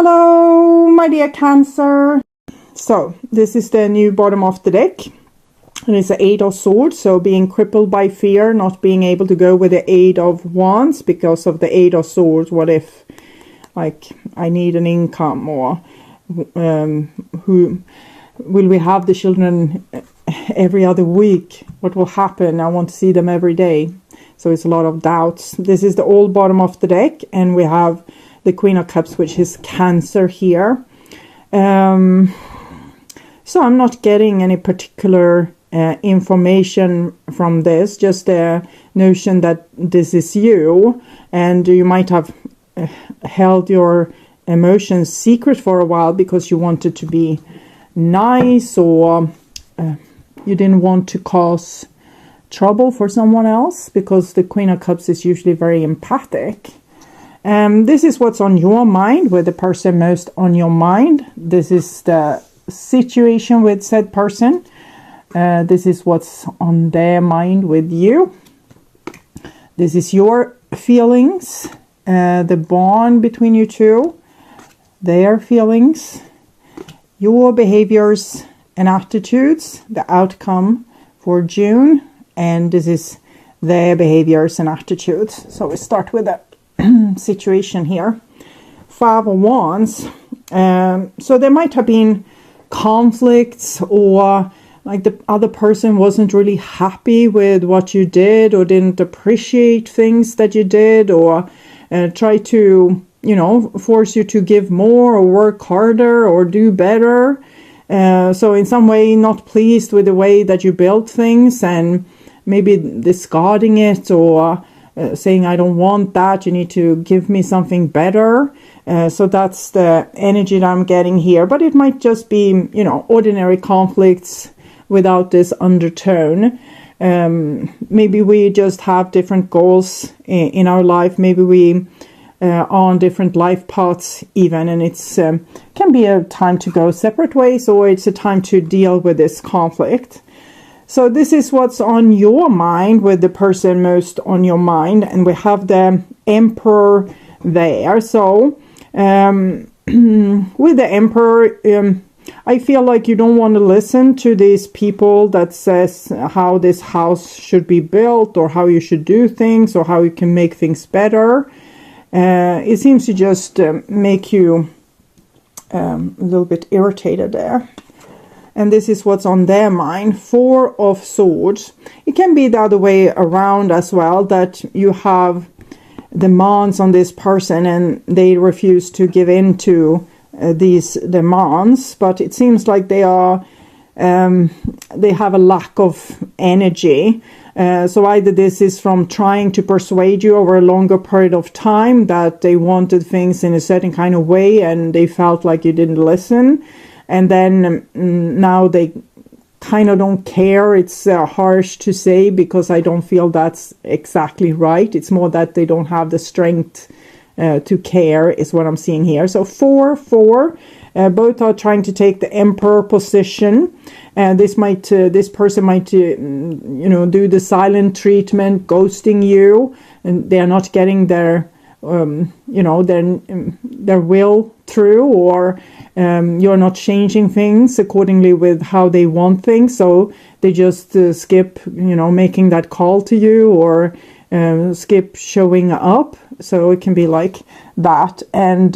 Hello, my dear Cancer. So, this is the new bottom of the deck. And it's the Eight of Swords, so being crippled by fear, not being able to go with the Eight of Wands because of the Eight of Swords. What if, like, I need an income, or who will we have the children every other week? What will happen? I want to see them every day. So it's a lot of doubts. This is the old bottom of the deck, and we have the Queen of Cups, which is Cancer here. So I'm not getting any particular information from this, just the notion that this is you, and you might have held your emotions secret for a while because you wanted to be nice, or you didn't want to cause trouble for someone else, because the Queen of Cups is usually very empathic. This is what's on your mind, with the person most on your mind. This is the situation with said person. This is what's on their mind with you. This is your feelings, the bond between you two, their feelings, your behaviors and attitudes, the outcome for June, and this is their behaviors and attitudes. So we start with the situation here. Five of Wands. So there might have been conflicts, or like the other person wasn't really happy with what you did, or didn't appreciate things that you did, or try to, force you to give more, or work harder, or do better. So in some way not pleased with the way that you built things, and maybe discarding it, or saying, I don't want that, you need to give me something better. So that's the energy that I'm getting here. But it might just be, ordinary conflicts without this undertone. Maybe we just have different goals in our life. Maybe we are on different life paths even. And it's can be a time to go separate ways, or it's a time to deal with this conflict. So this is what's on your mind, with the person most on your mind. And we have the Emperor there. So with the Emperor, I feel like you don't want to listen to these people that says how this house should be built, or how you should do things, or how you can make things better. It seems to just make you a little bit irritated there. And this is what's on their mind. Four of Swords. It can be the other way around as well, that you have demands on this person and they refuse to give in to these demands. But it seems like they are they have a lack of energy. So either this is from trying to persuade you over a longer period of time that they wanted things in a certain kind of way, and they felt like you didn't listen. And then now they kind of don't care. It's harsh to say, because I don't feel that's exactly right. It's more that they don't have the strength to care, is what I'm seeing here. So 4-4, both are trying to take the Emperor position. This person might, do the silent treatment, ghosting you, and they are not getting their will through, or you're not changing things accordingly with how they want things. So they just skip, making that call to you, or skip showing up. So it can be like that. And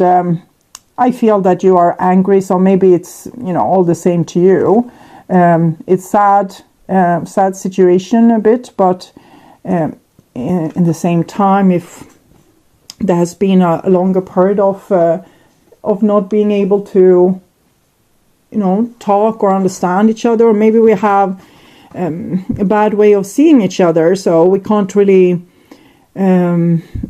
I feel that you are angry. So maybe it's, all the same to you. It's sad situation a bit, but in the same time, if there has been a longer period of not being able to, talk or understand each other, or maybe we have a bad way of seeing each other, so we can't really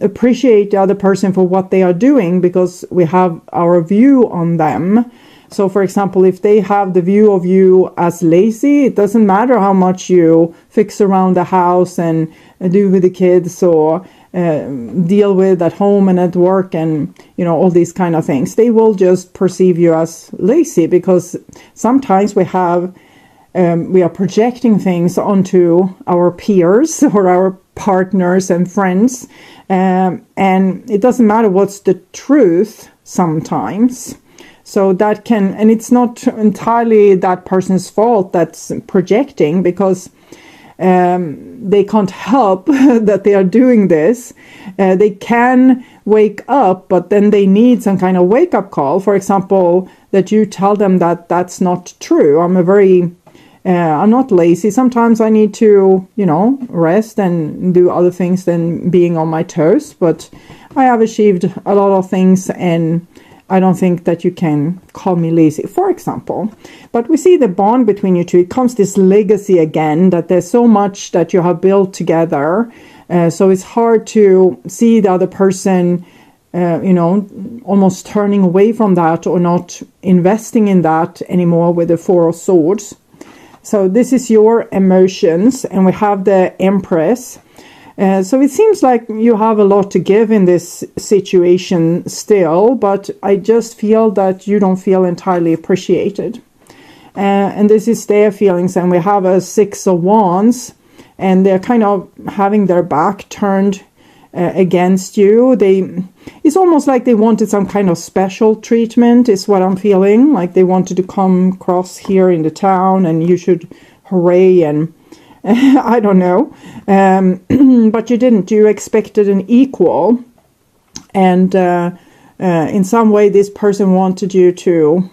appreciate the other person for what they are doing, because we have our view on them. So, for example, if they have the view of you as lazy, it doesn't matter how much you fix around the house and do with the kids, or deal with at home and at work, and all these kind of things. They will just perceive you as lazy, because sometimes we are projecting things onto our peers or our partners and friends, and it doesn't matter what's the truth. sometimes. So that can, and it's not entirely that person's fault that's projecting, because they can't help that they are doing this. They can wake up, but then they need some kind of wake-up call. For example, that you tell them that that's not true. I'm not lazy. Sometimes I need to, rest and do other things than being on my toes. But I have achieved a lot of things, and I don't think that you can call me lazy, for example. But we see the bond between you two. It comes this legacy again, that there's so much that you have built together. So it's hard to see the other person, almost turning away from that or not investing in that anymore with the Four of Swords. So this is your emotions, and we have the Empress. So it seems like you have a lot to give in this situation still, but I just feel that you don't feel entirely appreciated. And this is their feelings, and we have a Six of Wands, and they're kind of having their back turned against you. It's almost like they wanted some kind of special treatment, is what I'm feeling. Like they wanted to come across here in the town, and you should hooray, and I don't know. But you didn't. You expected an equal. And in some way, this person wanted you to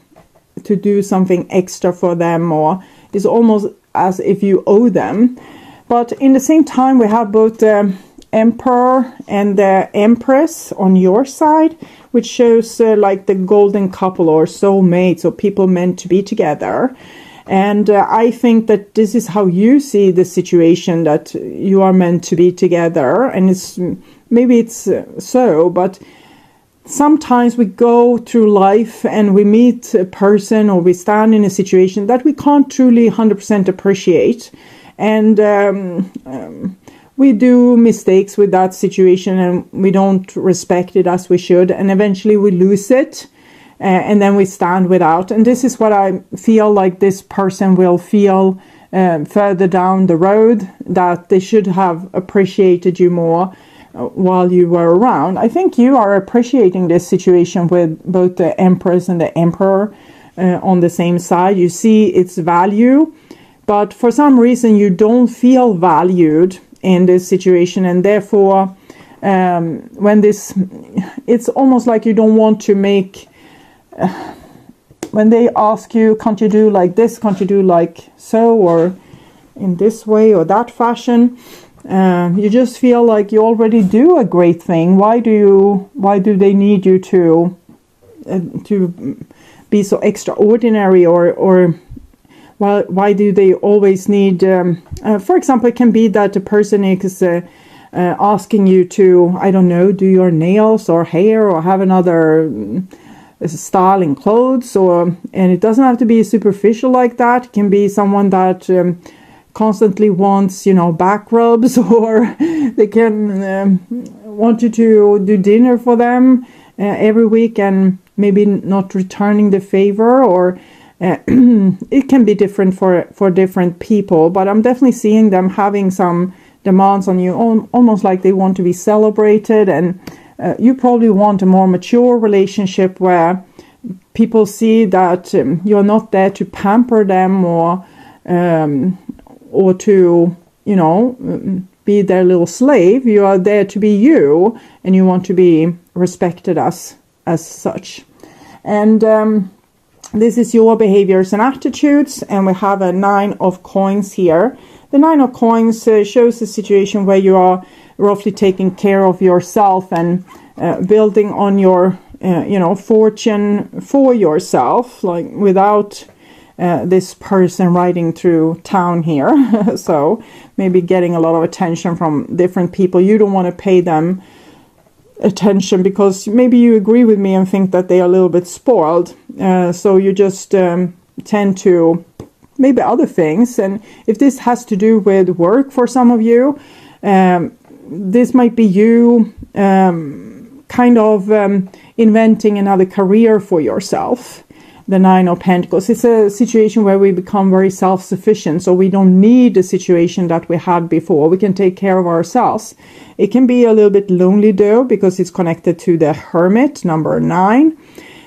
do something extra for them, or it's almost as if you owe them. But in the same time, we have both the Emperor and the Empress on your side, which shows like the golden couple or soulmates, or people meant to be together. And I think that this is how you see the situation, that you are meant to be together. And maybe it's so, but sometimes we go through life and we meet a person, or we stand in a situation that we can't truly 100% appreciate. And we do mistakes with that situation, and we don't respect it as we should. And eventually we lose it. And then we stand without. And this is what I feel like this person will feel further down the road, that they should have appreciated you more while you were around. I think you are appreciating this situation with both the Empress and the Emperor on the same side. You see its value, but for some reason you don't feel valued in this situation, and therefore it's almost like you don't want to make... when they ask you, can't you do like this, can't you do like so, or in this way or that fashion, you just feel like you already do a great thing. Why do they need you to be so extraordinary, or why do they always need for example, it can be that the person is asking you to, I don't know, do your nails or hair, or have another style in clothes, and it doesn't have to be superficial like that. It can be someone that constantly wants, back rubs, or they can want you to do dinner for them every week, and maybe not returning the favor, or it can be different for different people. But I'm definitely seeing them having some demands on you, almost like they want to be celebrated. And you probably want a more mature relationship where people see that you're not there to pamper them, or to, be their little slave. You are there to be you, and you want to be respected as such. And this is your behaviors and attitudes. And we have a 9 of coins here. The 9 of coins shows a situation where you are roughly taking care of yourself and building on your fortune for yourself, like without this person riding through town here. So maybe getting a lot of attention from different people. You don't want to pay them attention because maybe you agree with me and think that they are a little bit spoiled. So you just tend to maybe other things. And if this has to do with work for some of you, this might be you kind of inventing another career for yourself. the Nine of Pentacles. It's a situation where we become very self-sufficient, so we don't need the situation that we had before. We can take care of ourselves. It can be a little bit lonely though, because it's connected to the Hermit, number 9.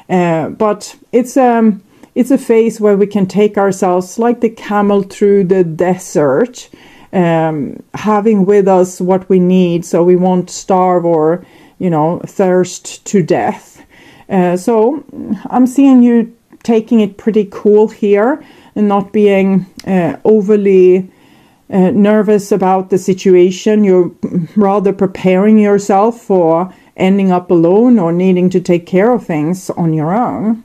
But it's a phase where we can take ourselves like the camel through the desert, having with us what we need, so we won't starve or, thirst to death. So I'm seeing you taking it pretty cool here and not being overly nervous about the situation. You're rather preparing yourself for ending up alone or needing to take care of things on your own.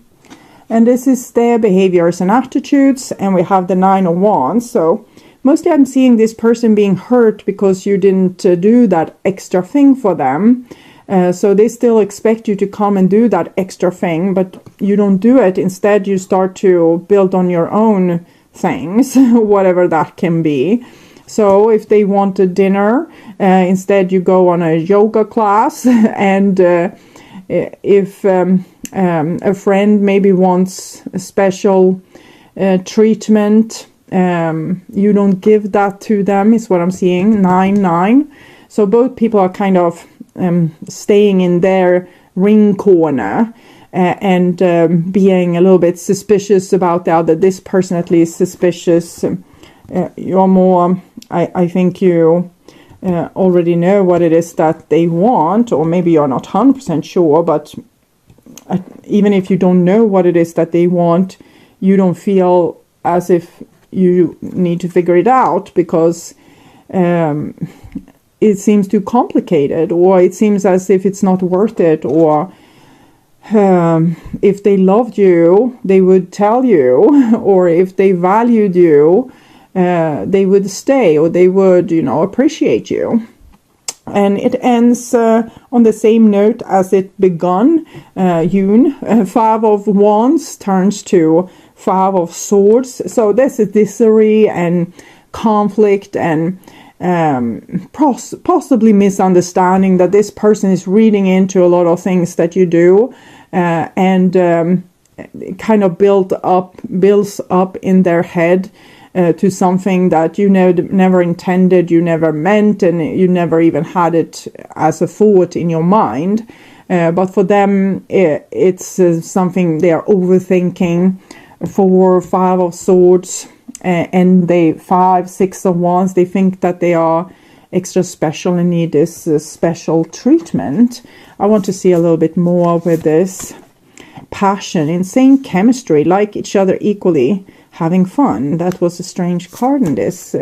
And this is their behaviors and attitudes, and we have the Nine of Wands. So mostly I'm seeing this person being hurt because you didn't do that extra thing for them. So they still expect you to come and do that extra thing, but you don't do it. Instead, you start to build on your own things, whatever that can be. So if they want a dinner, instead you go on a yoga class. And if a friend maybe wants a special treatment, you don't give that to them, is what I'm seeing. 9-9. So both people are kind of staying in their ring corner and being a little bit suspicious about the other. This person at least suspicious. You're more, I think you already know what it is that they want, or maybe you're not 100% sure, but even if you don't know what it is that they want, you don't feel as if you need to figure it out, because it seems too complicated, or it seems as if it's not worth it, or if they loved you, they would tell you, or if they valued you, they would stay, or they would, appreciate you. And it ends on the same note as it begun. June, 5 of Wands turns to 5 of Swords. So there's a disarray and conflict and possibly misunderstanding that this person is reading into a lot of things that you do, and kind of builds up in their head to something that you never intended, you never meant, and you never even had it as a thought in your mind. But for them, it's something they are overthinking. 4, 5 of Swords, and 5, 6 of Wands, they think that they are extra special and need this special treatment. I want to see a little bit more with this. Passion, insane chemistry, like each other equally, having fun. That was a strange card in this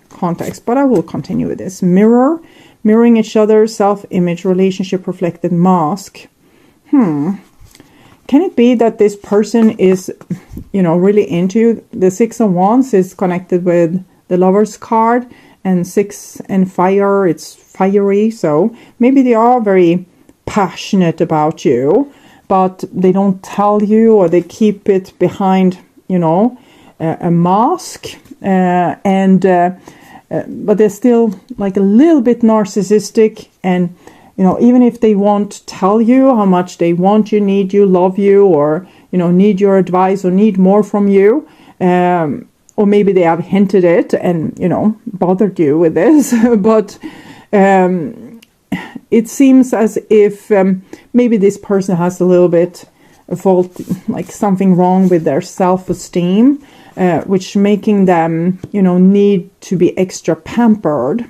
context, but I will continue with this. Mirroring each other, self-image, relationship reflected mask. Can it be that this person is, really into you? The 6 of Wands is connected with the Lover's card, and 6 and fire, it's fiery. So maybe they are very passionate about you, but they don't tell you, or they keep it behind, a mask. But they're still like a little bit narcissistic, and even if they won't tell you how much they want you, need you, love you, or, need your advice or need more from you, or maybe they have hinted it and, bothered you with this, but it seems as if maybe this person has a little bit of fault, like something wrong with their self-esteem, which making them, need to be extra pampered.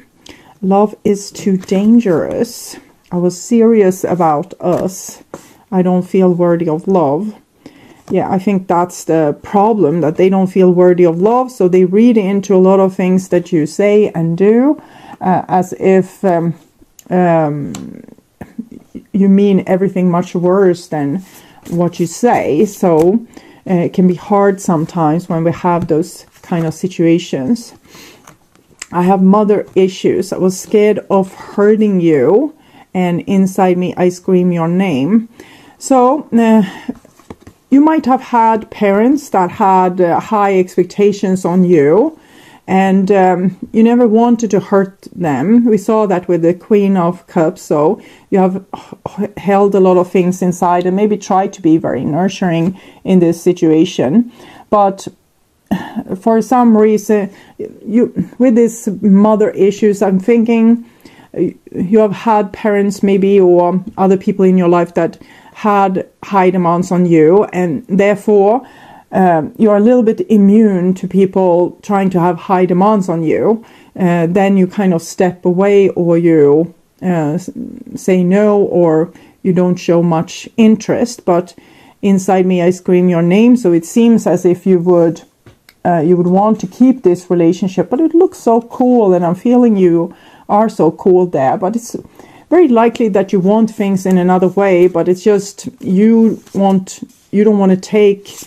Love is too dangerous. I was serious about us. I don't feel worthy of love. Yeah, I think that's the problem, that they don't feel worthy of love. So they read into a lot of things that you say and do, as if you mean everything much worse than what you say. So it can be hard sometimes when we have those kind of situations. I have mother issues. I was scared of hurting you, and inside me I scream your name. So you might have had parents that had high expectations on you, and you never wanted to hurt them. We saw that with the Queen of Cups. So you have held a lot of things inside and maybe tried to be very nurturing in this situation. But for some reason, with this mother issues, I'm thinking you have had parents maybe or other people in your life that had high demands on you, and therefore you're a little bit immune to people trying to have high demands on you. Then you kind of step away, or you say no, or you don't show much interest. But inside me, I scream your name. So it seems as if you would want to keep this relationship. But it looks so cool, and I'm feeling you are so cool there. But it's very likely that you want things in another way. But it's just you don't want to take.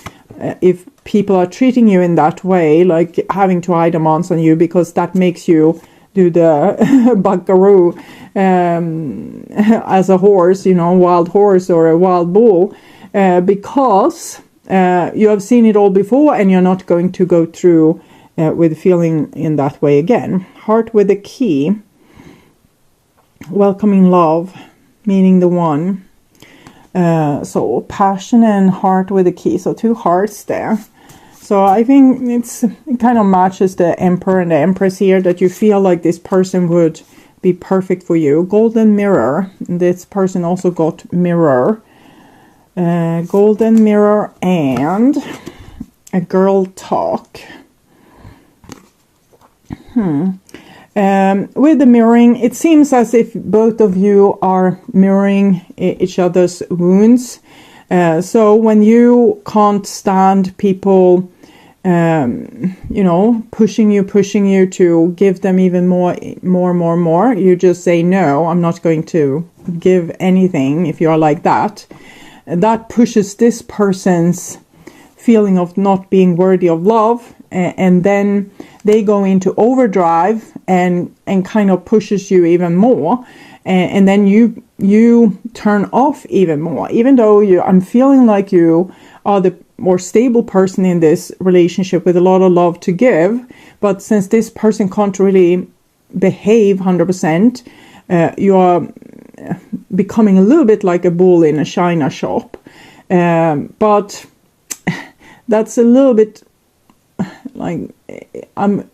If people are treating you in that way, like having to high demands on you, because that makes you do the buckaroo as a horse, a wild horse or a wild bull, because you have seen it all before, and you're not going to go through with feeling in that way again. Heart with a key, welcoming love, meaning the one. So passion and heart with a key. So 2 hearts there. So I think it kind of matches the Emperor and the Empress here, that you feel like this person would be perfect for you. Golden mirror. This person also got mirror. Golden mirror and a girl talk. With the mirroring, it seems as if both of you are mirroring each other's wounds. So when you can't stand people, pushing you to give them even more, you just say, no, I'm not going to give anything. If you are like that, that pushes this person's feeling of not being worthy of love, and then they go into overdrive and kind of pushes you even more, and then you turn off even more, even though I'm feeling like you are the more stable person in this relationship with a lot of love to give. But since this person can't really behave 100%, you are becoming a little bit like a bull in a china shop. But that's a little bit like I'm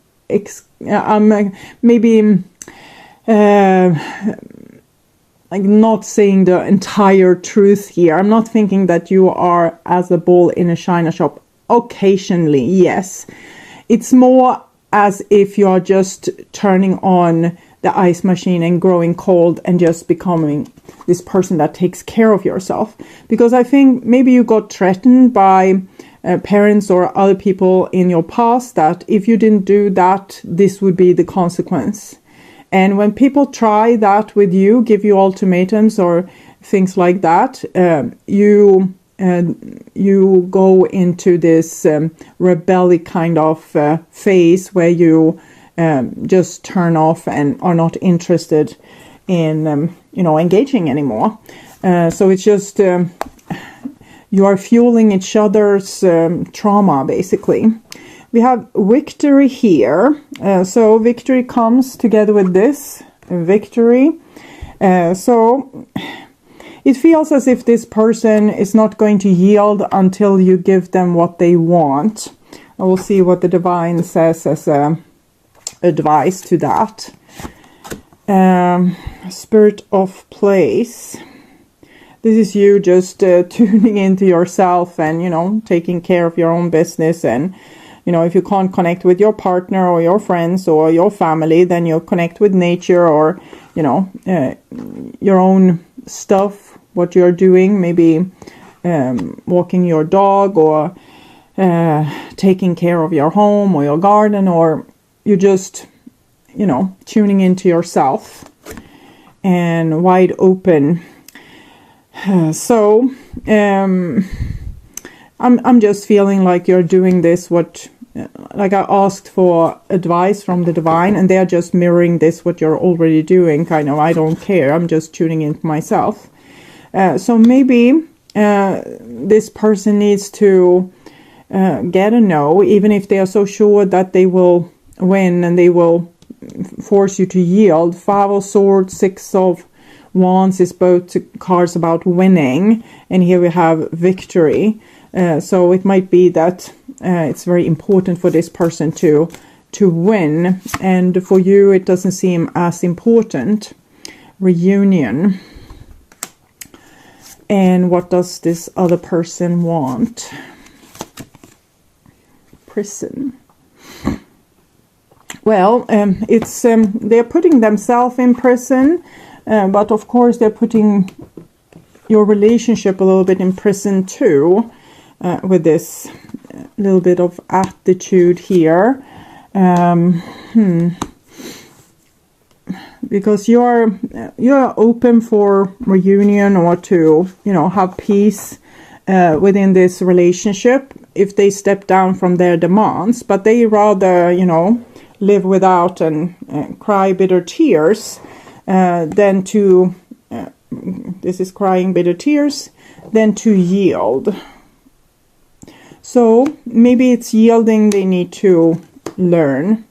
maybe like not saying the entire truth here. I'm not thinking that you are as a bull in a china shop. Occasionally, yes. It's more as if you are just turning on the ice machine and growing cold and just becoming this person that takes care of yourself. Because I think maybe you got threatened by parents or other people in your past that if you didn't do that, this would be the consequence. And when people try that with you, give you ultimatums or things like that, you go into this rebellion kind of phase where you just turn off and are not interested in engaging anymore. So it's just you are fueling each other's trauma, basically. We have victory here. So victory comes together with this victory. So it feels as if this person is not going to yield until you give them what they want. I will see what the divine says as advice to that. Spirit of place. This is you just tuning into yourself and, taking care of your own business. And, if you can't connect with your partner or your friends or your family, then you connect with nature or, your own stuff, what you're doing, maybe walking your dog or taking care of your home or your garden, or you just, tuning into yourself and wide open. So I'm just feeling like you're doing this, like I asked for advice from the divine, and they're just mirroring this, what you're already doing, kind of. I don't care. I'm just tuning into myself. So maybe this person needs to get a no, even if they are so sure that they will win, and they will force you to yield. 5 of Swords, 6 of Wands is both cards about winning, and here we have victory. So it might be that it's very important for this person to win, and for you it doesn't seem as important. Reunion. And what does this other person want? Prison. Well, it's they're putting themselves in prison, but of course they're putting your relationship a little bit in prison too, with this little bit of attitude here. Because you're open for reunion, or to, you know, have peace within this relationship if they step down from their demands, but they rather, you know, live without and cry bitter tears than to this is crying bitter tears, than to yield. So maybe it's yielding they need to learn.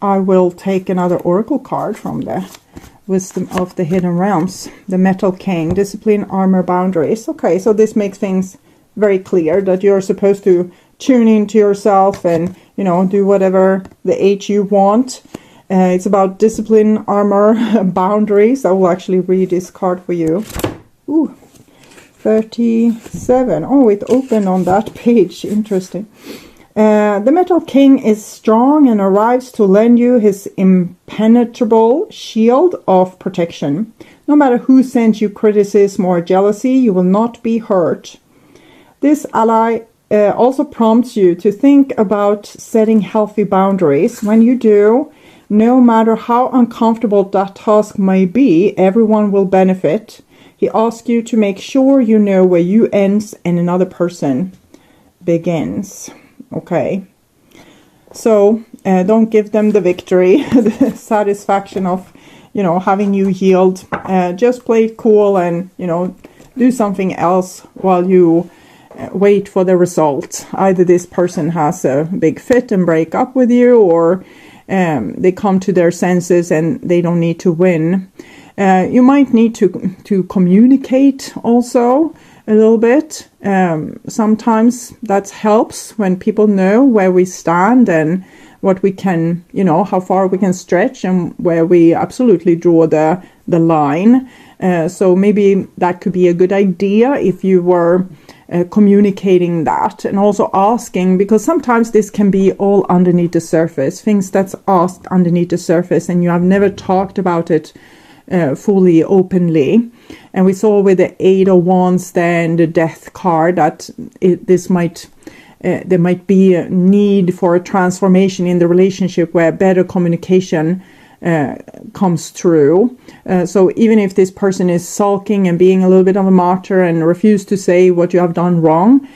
I will take another oracle card from the Wisdom of the Hidden Realms. The Metal King. Discipline, armor, boundaries. Okay, so this makes things very clear that you're supposed to tune into yourself and, you know, do whatever the H you want. It's about discipline, armor, boundaries. I will actually read this card for you. Ooh, 37. Oh, it opened on that page. Interesting. The Metal King is strong and arrives to lend you his impenetrable shield of protection. No matter who sends you criticism or jealousy, you will not be hurt. This ally also prompts you to think about setting healthy boundaries. When you do, no matter how uncomfortable that task may be, everyone will benefit. He asks you to make sure you know where you end and another person begins. Okay, so don't give them the victory, the satisfaction of, you know, having you yield. Just play it cool and, you know, do something else while you wait for the result. Either this person has a big fit and break up with you, or they come to their senses and they don't need to win. You might need to communicate also a little bit. Sometimes that helps when people know where we stand and what we can, you know, how far we can stretch and where we absolutely draw the line. So maybe that could be a good idea if you were communicating that, and also asking, because sometimes this can be all underneath the surface, things that's asked underneath the surface, and you have never talked about it fully openly. And we saw with the 8 of Wands then the Death card that there might be a need for a transformation in the relationship where better communication comes through. So even if this person is sulking and being a little bit of a martyr and refuse to say what you have done wrong,